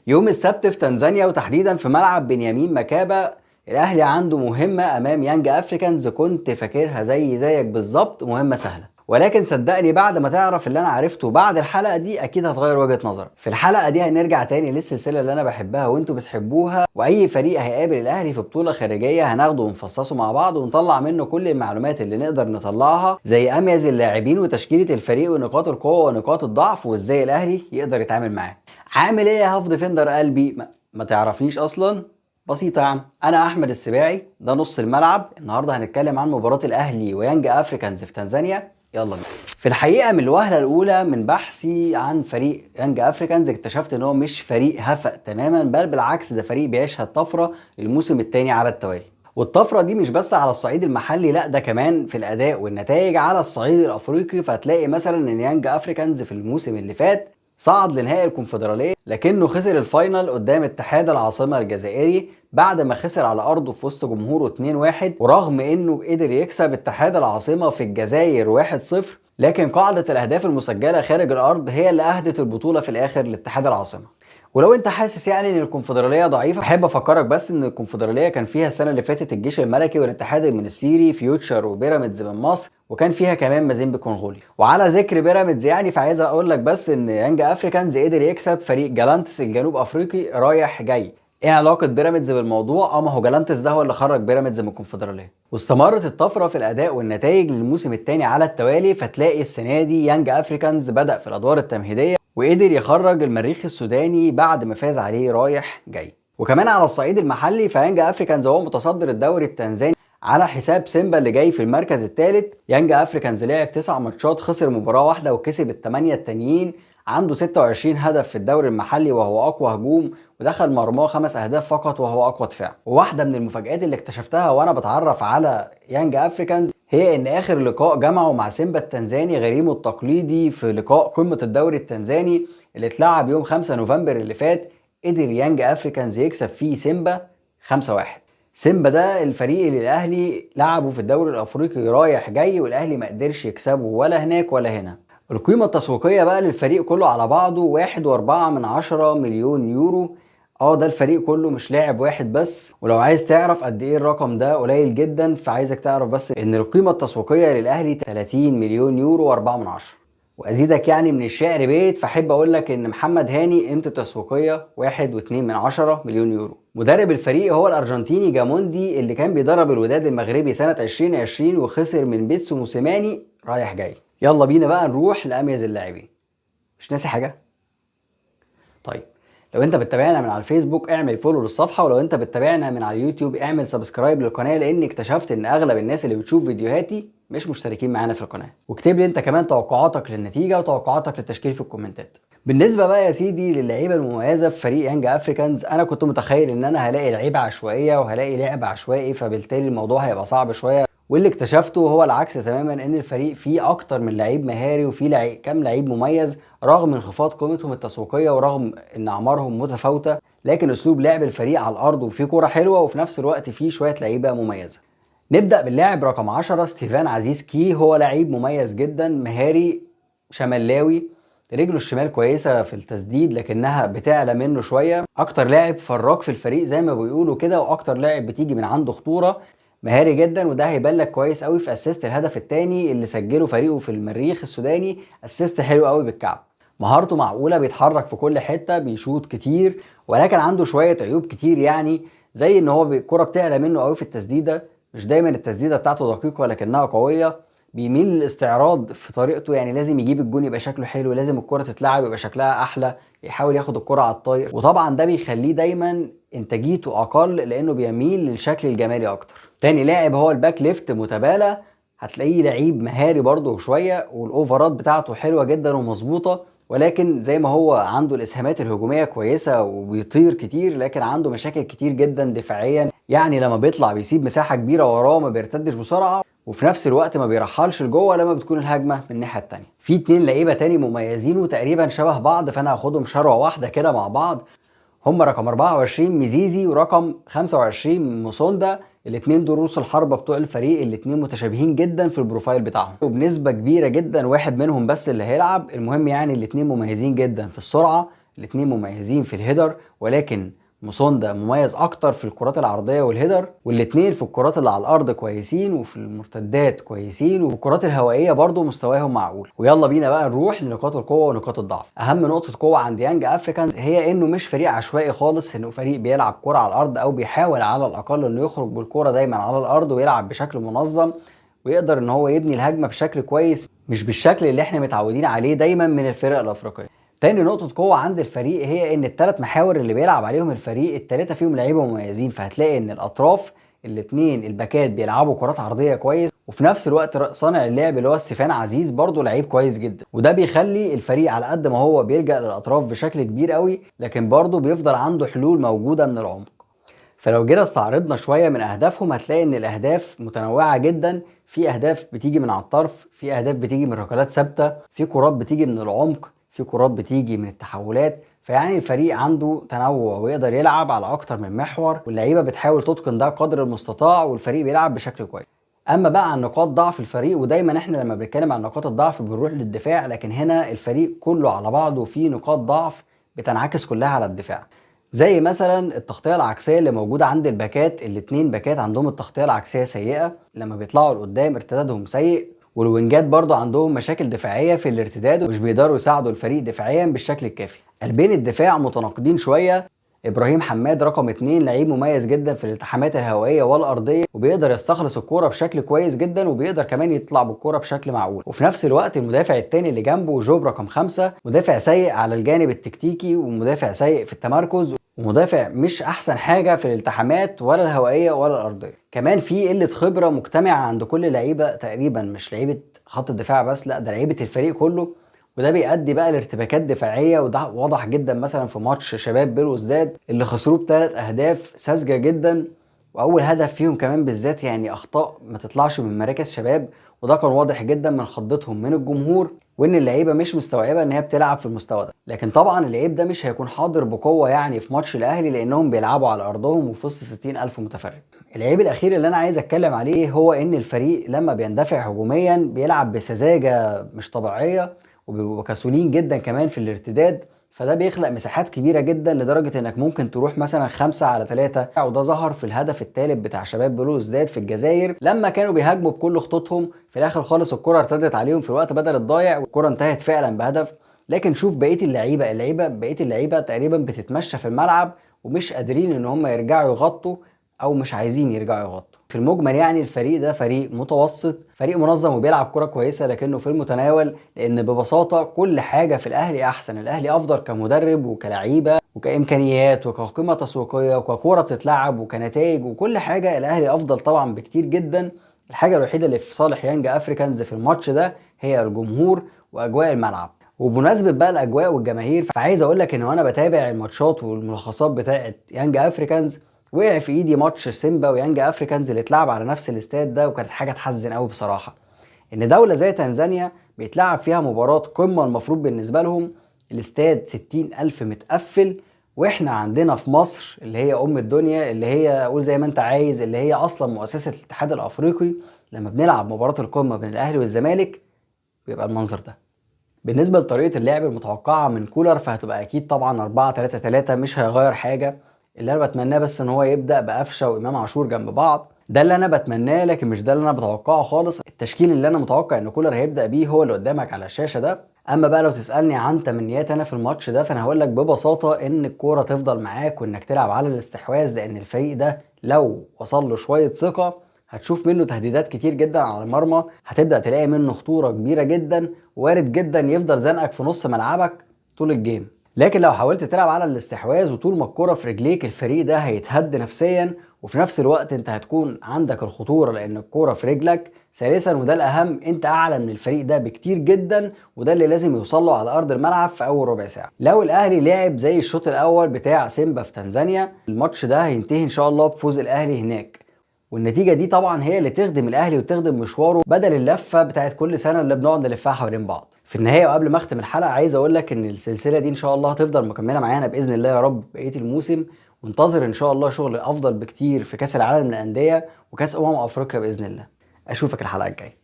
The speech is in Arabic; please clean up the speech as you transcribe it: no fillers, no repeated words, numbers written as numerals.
يوم السبت في تنزانيا وتحديدا في ملعب بنيامين مكابا، الاهلي عنده مهمه امام يانج افريكانز. كنت فاكرها زيك بالظبط مهمه سهله، ولكن صدقني بعد ما تعرف اللي انا عرفته بعد الحلقه دي اكيد هتغير وجهه نظرك. في الحلقه دي هنرجع تاني للسلسله اللي انا بحبها وانتوا بتحبوها، واي فريق هيقابل الاهلي في بطوله خارجيه هناخده ونفصصه مع بعض ونطلع منه كل المعلومات اللي نقدر نطلعها، زي اميز اللاعبين وتشكيله الفريق ونقاط القوه ونقاط الضعف وازاي الاهلي يقدر يتعامل معاه. عامل ايه يا هاف ديفندر قلبي؟ ما تعرفنيش اصلا؟ بسيطة يا عم، أنا أحمد السباعي، ده نص الملعب. النهاردة هنتكلم عن مباراة الأهلي ويانج أفريكانز في تنزانيا. يلا بينا. في الحقيقة من الوهلة الأولى من بحثي عن فريق يانج أفريكانز اكتشفت إن هو مش فريق هفق تماما، بل بالعكس ده فريق بيشهد طفرة الموسم الثاني على التوالي. والطفرة دي مش بس على الصعيد المحلي، لا ده كمان في الأداء والنتائج على الصعيد الأفريقي. فهتلاقي مثلا إن يانج أفريكانز في الموسم اللي فات صعد لنهائي الكونفدرالية، لكنه خسر الفاينل قدام اتحاد العاصمة الجزائري بعد ما خسر على أرضه في وسط جمهوره 2-1. ورغم انه قدر يكسب اتحاد العاصمة في الجزائر 1-0، لكن قاعدة الأهداف المسجلة خارج الأرض هي اللي أهدت البطولة في الآخر لاتحاد العاصمة. ولو انت حاسس يعني ان الكونفدراليه ضعيفه، احب افكرك بس ان الكونفدراليه كان فيها السنه اللي فاتت الجيش الملكي والاتحاد المنستيري، فيوتشر وبيراميدز من مصر، وكان فيها كمان مازيمبي كونغولي. وعلى ذكر بيراميدز يعني فعايز اقول لك بس ان يانج افريكانز قدر يكسب فريق جالانتس الجنوب افريقي رايح جاي. ايه علاقه بيراميدز بالموضوع؟ ما هو جالانتس ده هو اللي خرج بيراميدز من الكونفدراليه. واستمرت الطفره في الاداء والنتائج للموسم الثاني على التوالي، فتلاقي السنه دي يانج افريكانز بدا في الادوار التمهيديه وقدر يخرج المريخ السوداني بعد ما فاز عليه رايح جاي. وكمان على الصعيد المحلي فيانج افريكانز هو متصدر الدوري التنزاني على حساب سيمبا اللي جاي في المركز الثالث. يانج افريكانز لعب 9 ماتشات، خسر مباراه واحده وكسب الثمانيه التانيين. عنده 26 هدف في الدوري المحلي وهو اقوى هجوم، ودخل مرماه 5 اهداف فقط وهو اقوى دفاع. وواحده من المفاجآت اللي اكتشفتها وانا بتعرف على يانج افريكانز هي ان اخر لقاء جمعه مع سيمبا التنزاني غريمه التقليدي في لقاء قمه الدوري التنزاني اللي اتلعب يوم 5 نوفمبر اللي فات، قدر يانج افريكانز يكسب فيه سيمبا 5-1. سيمبا ده الفريق اللي الاهلي لعبه في الدوري الافريقي رايح جاي، والاهلي ما قدرش يكسبه ولا هناك ولا هنا. القيمة التسويقية بقى للفريق كله على بعضه 1.4 مليون يورو. ده الفريق كله مش لاعب واحد بس. ولو عايز تعرف قد ايه الرقم ده قليل جدا، فعايزك تعرف بس ان القيمة التسويقية للاهلي 30 مليون يورو و4. وازيدك يعني من الشعر بيت، فاحب اقول لك ان محمد هاني قيمته التسويقية 1.2 مليون يورو. مدرب الفريق هو الارجنتيني جاموندي اللي كان بيدرب الوداد المغربي سنة 2020 وخسر من بيتسو موسيماني رايح جاي. يلا بينا بقى نروح لأميز اللاعبين. مش ناسي حاجة؟ طيب، لو انت بتتابعنا من على الفيسبوك اعمل فولو للصفحة، ولو انت بتتابعنا من على اليوتيوب اعمل سبسكرايب للقناة، لان اكتشفت ان اغلب الناس اللي بتشوف فيديوهاتي مش مشتركين معانا في القناة. واكتب لي انت كمان توقعاتك للنتيجة وتوقعاتك للتشكيل في الكومنتات. بالنسبة بقى يا سيدي للعيبة المميزة في فريق يانج افريكانز، انا كنت متخيل ان انا هلاقي لعيبة عشوائية وهلاقي لعب عشوائي، فبالتالي الموضوع هيبقى صعب شوية. واللي اكتشفته هو العكس تماما، ان الفريق فيه اكتر من لعيب مهاري وفيه كام لعيب مميز رغم انخفاض قيمتهم التسويقيه ورغم ان اعمارهم متفاوته، لكن اسلوب لعب الفريق على الارض وفيه كوره حلوه وفي نفس الوقت فيه شويه لعيبه مميزه. نبدا باللاعب رقم 10 ستيفان عزيز كي. هو لعيب مميز جدا، مهاري شمالاوي، رجله الشمال كويسه في التسديد لكنها بتعلى منه شويه. اكتر لاعب فراك في الفريق زي ما بيقولوا كده، واكتر لاعب بتيجي من عنده خطوره. مهاري جدا، وده هيبان لك كويس قوي في اسيست الهدف الثاني اللي سجله فريقه في المريخ السوداني. اسيست حلو قوي بالكعب. مهارته معقوله، بيتحرك في كل حته، بيشوط كتير، ولكن عنده شويه عيوب كتير يعني، زي ان هو الكره بتعلى منه قوي في التسديده، مش دايما التسديده بتاعته دقيقه ولكنها قويه. بيميل للاستعراض في طريقته، يعني لازم يجيب الجون يبقى شكله حلو، لازم الكره تتلعب يبقى شكلها احلى، يحاول ياخد الكره على الطاير، وطبعا ده بيخليه دايما انتاجيته اقل لانه بيميل للشكل الجمالي اكتر. تاني لاعب هو الباك ليفت متبالة. هتلاقيه لعيب مهاري برضه شويه، والاوفرات بتاعته حلوه جدا ومظبوطه، ولكن زي ما هو عنده الاسهامات الهجوميه كويسه وبيطير كتير، لكن عنده مشاكل كتير جدا دفاعيا. يعني لما بيطلع بيسيب مساحه كبيره وراه، ما بيرتدش بسرعه، وفي نفس الوقت ما بيرحلش لجوه لما بتكون الهجمه من الناحيه التانيه. في 2 لعيبه تاني مميزين وتقريبا شبه بعض، فانا هاخدهم شروه واحده كده مع بعض. هم رقم 24 ميزيزي ورقم 25 موسوندا. الاثنين دول رؤوس الحربة بتوع الفريق، الاثنين متشابهين جدا في البروفايل بتاعهم، وبنسبة كبيرة جدا واحد منهم بس اللي هيلعب. المهم يعني الاثنين مميزين جدا في السرعة، الاتنين مميزين في الهيدر، ولكن موسوندا مميز اكتر في الكرات العرضيه والهيدر، والاتنين في الكرات اللي على الارض كويسين، وفي المرتدات كويسين، والكرات الهوائيه برضو مستواهم معقول. ويلا بينا بقى نروح لنقاط القوه ونقاط الضعف. اهم نقطه قوه عند يانج افريكانز هي انه مش فريق عشوائي خالص، انه فريق بيلعب كره على الارض او بيحاول على الاقل انه يخرج بالكره دايما على الارض ويلعب بشكل منظم، ويقدر ان هو يبني الهجمه بشكل كويس، مش بالشكل اللي احنا متعودين عليه دايما من الفرق الافريقيه. تاني نقطة قوة عند الفريق هي ان الثلاث محاور اللي بيلعب عليهم الفريق الثلاثة فيهم لعيبة مميزين، فهتلاقي ان الاطراف الاثنين الباكات بيلعبوا كرات عرضية كويس، وفي نفس الوقت صانع اللعب اللي هو ستيفان عزيز برضه لعيب كويس جدا، وده بيخلي الفريق على قد ما هو بيلجأ للاطراف بشكل كبير قوي، لكن برضه بيفضل عنده حلول موجودة من العمق. فلو جينا استعرضنا شوية من اهدافهم هتلاقي ان الاهداف متنوعة جدا، في اهداف بتيجي من على الطرف، في اهداف بتيجي من ركلات ثابتة، في كرات بتيجي من العمق، في كرات بتيجي من التحولات. فيعني الفريق عنده تنوع ويقدر يلعب على اكتر من محور، واللعيبه بتحاول تتقن ده قدر المستطاع، والفريق بيلعب بشكل كويس. اما بقى عن نقاط ضعف الفريق، ودايما احنا لما بنتكلم عن نقاط الضعف بنروح للدفاع، لكن هنا الفريق كله على بعضه فيه نقاط ضعف بتنعكس كلها على الدفاع. زي مثلا التغطيه العكسيه اللي موجوده عند الباكات، الاتنين باكات عندهم التغطيه العكسيه سيئه، لما بيطلعوا لقدام ارتدادهم سيء، والوينجات برضو عندهم مشاكل دفاعيه في الارتداد ومش بيقدروا يساعدوا الفريق دفاعيا بالشكل الكافي. قلبين الدفاع متناقضين شويه. ابراهيم حماد رقم 2 لعيب مميز جدا في الالتحامات الهوائيه والارضيه، وبيقدر يستخلص الكوره بشكل كويس جدا، وبيقدر كمان يطلع بالكوره بشكل معقول. وفي نفس الوقت المدافع الثاني اللي جنبه جوب رقم 5 مدافع سيء على الجانب التكتيكي، ومدافع سيء في التمركز، ومدافع مش احسن حاجه في الالتحامات ولا الهوائيه ولا الارضيه. كمان في قله خبره مجتمعه عند كل لعيبه تقريبا، مش لعيبه خط الدفاع بس، لا ده لعيبه الفريق كله، وده بيؤدي بقى لارتباكات دفاعيه، وده واضح جدا مثلا في ماتش شباب بلوزداد اللي خسروه بثلاث اهداف ساذجه جدا، واول هدف فيهم كمان بالذات يعني اخطاء ما تطلعش من مراكز شباب، وده كان واضح جدا من خضتهم من الجمهور، وان اللعيبه مش مستوعبه ان هي بتلعب في المستوى ده. لكن طبعا اللعيب ده مش هيكون حاضر بقوه يعني في ماتش الاهلي، لانهم بيلعبوا على ارضهم وفي وسط 60,000 متفرج. العيب الاخير اللي انا عايز اتكلم عليه هو ان الفريق لما بيندفع هجوميا بيلعب بسذاجه مش طبيعيه، وبيبقوا كسولين جدا كمان في الارتداد، فده بيخلق مساحات كبيره جدا لدرجه انك ممكن تروح مثلا 5-3، وده ظهر في الهدف الثالث بتاع شباب بلوزداد في الجزائر لما كانوا بيهاجموا بكل خطوطهم، في الاخر خالص الكره ارتدت عليهم في الوقت بدل الضايع، والكره انتهت فعلا بهدف. لكن شوف بقيه اللعيبه تقريبا بتتمشى في الملعب ومش قادرين ان هم يرجعوا يغطوا، او مش عايزين يرجعوا يغطوا. في المجمل يعني الفريق ده فريق متوسط، فريق منظم وبيلعب كرة كويسة لكنه في المتناول، لان ببساطة كل حاجة في الاهلي احسن. الاهلي افضل كمدرب وكلعيبة وكامكانيات وكقيمة تسويقية وككورة بتتلعب وكنتائج وكل حاجة، الاهلي افضل طبعا بكتير جدا. الحاجة الوحيدة اللي في صالح يانج افريكانز في الماتش ده هي الجمهور واجواء الملعب. وبمناسبة بقى الاجواء والجماهير، فعايز اقول لك ان وانا بتابع الماتشات والملخصات بتاعت يانج افريكانز وقع في ايدي ماتش سيمبا ويانج افريكانز اللي اتلعب على نفس الاستاد ده، وكانت حاجه تحزن قوي بصراحه ان دوله زي تنزانيا بيتلعب فيها مباراه قمه المفروض بالنسبه لهم، الاستاد 60,000 متقفل، واحنا عندنا في مصر اللي هي ام الدنيا، اللي هي قول زي ما انت عايز، اللي هي اصلا مؤسسه الاتحاد الافريقي، لما بنلعب مباراه القمه بين الاهلي والزمالك بيبقى المنظر ده. بالنسبه لطريقه اللعب المتوقعه من كولر فهتبقى اكيد طبعا 4-3-3، مش هيغير حاجه. اللي انا بتمناه بس ان هو يبدا بقفشه وامام عاشور جنب بعض، ده اللي انا بتمناه، لكن مش ده اللي انا بتوقعه خالص. التشكيل اللي انا متوقع ان كولر هيبدا بيه هو اللي قدامك على الشاشه ده. اما بقى لو تسالني عن تمنيات انا في الماتش ده، فانا هقول لك ببساطه ان الكوره تفضل معاك وانك تلعب على الاستحواذ، لان الفريق ده لو وصل له شويه ثقه هتشوف منه تهديدات كتير جدا على المرمى، هتبدا تلاقي منه خطوره كبيره جدا، وارد جدا يفضل زنقك في نص ملعبك طول الجيم. لكن لو حاولت تلعب على الاستحواذ وطول ما الكرة في رجليك، الفريق ده هيتهد نفسيا، وفي نفس الوقت انت هتكون عندك الخطورة لان الكرة في رجلك. ثالثا وده الاهم، انت اعلى من الفريق ده بكتير جدا، وده اللي لازم يوصل له على ارض الملعب في اول ربع ساعة. لو الاهلي لعب زي الشوط الاول بتاع سيمبا في تنزانيا، الماتش ده هينتهي ان شاء الله بفوز الاهلي هناك، والنتيجة دي طبعا هي اللي تخدم الاهلي وتخدم مشواره بدل اللفة بتاعت كل سنة اللي بنقعد نلفها حوالين بعض. في النهايه وقبل ما اختم الحلقه عايز اقول لك ان السلسله دي ان شاء الله هتفضل مكمله معانا باذن الله يا رب بقيه الموسم، وانتظر ان شاء الله شغل افضل بكتير في كاس العالم للانديه وكاس افريقيا باذن الله. اشوفك الحلقه الجايه.